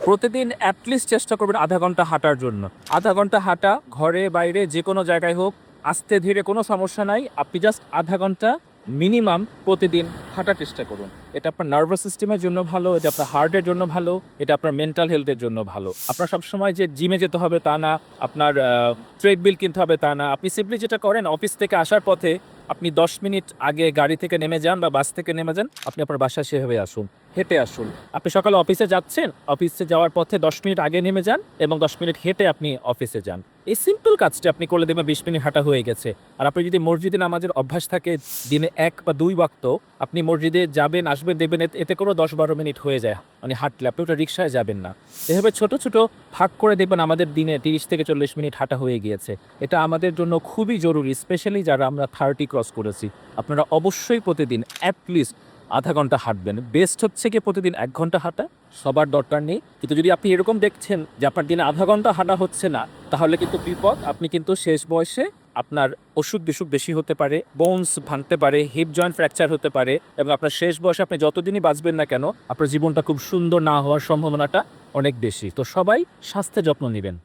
প্রতিদিন অ্যাটলিস্ট চেষ্টা করবেন আধা ঘন্টা হাঁটার জন্য। আধা ঘন্টা হাঁটা, ঘরে বাইরে যে কোনো জায়গায় হোক, আস্তে ধীরে কোনো সমস্যা নাই। আপনি জাস্ট আধা ঘন্টা মিনিমাম প্রতিদিন হাঁটার চেষ্টা করুন। এটা আপনার নার্ভাস সিস্টেমের জন্য ভালো, এটা আপনার হার্টের জন্য ভালো, এটা আপনার মেন্টাল হেলথের জন্য ভালো। আপনার সবসময় যে জিমে যেতে হবে তা না, আপনার ট্রেডমিল কিনতে হবে তা না। আপনি সিম্পলি যেটা করেন, অফিস থেকে আসার পথে আপনি 10 মিনিট আগে গাড়ি থেকে নেমে যান বা বাস থেকে নেমে যান, আপনি আপনার বাসায় সেভাবে আসুন, হেঁটে আসুন। আপনি সকালে অফিসে যাচ্ছেন, অফিসে যাওয়ার পথে 10 মিনিট আগে নেমে যান এবং 10 মিনিট হেঁটে আপনি অফিসে যান। এই সিম্পল কাজটা আপনি করলে দেখবেন 20 মিনিট হাঁটা হয়ে গেছে। আর আপনি যদি মসজিদে নামাজের অভ্যাস থাকে দিনে 1 বা 2 ওয়াক্ত, আপনি মসজিদে যাবেন আসবেন দেখবেন এতে করে 10-12 মিনিট হয়ে যায় মানে হাঁটলে। আপনি ওটা রিক্সায় যাবেন না। এভাবে ছোট ছোট ভাগ করে দেখবেন আমাদের দিনে 30 থেকে 40 মিনিট হাঁটা হয়ে গিয়েছে। এটা আমাদের জন্য খুবই জরুরি, স্পেশালি যারা আমরা 30 ক্রস করেছি। আপনারা অবশ্যই প্রতিদিন অ্যাটলিস্ট আধা ঘন্টা হাঁটবেন। বেস্ট হচ্ছে কি প্রতিদিন 1 ঘন্টা হাঁটা, সবার দরকার নেই। কিন্তু যদি আপনি এরকম দেখছেন যে আপনার দিনে আধা ঘন্টা হাঁটা হচ্ছে না, তাহলে কিন্তু বিপদ। আপনি কিন্তু শেষ বয়সে আপনার অসুখ বিসুখ বেশি হতে পারে, বোনস ভাঙতে পারে, হিপ জয়েন্ট ফ্র্যাকচার হতে পারে এবং আপনার শেষ বয়সে আপনি যতদিনই বাঁচবেন না কেন, আপনার জীবনটা খুব সুন্দর না হওয়ার সম্ভাবনাটা অনেক বেশি। তো সবাই স্বাস্থ্যের যত্ন নেবেন।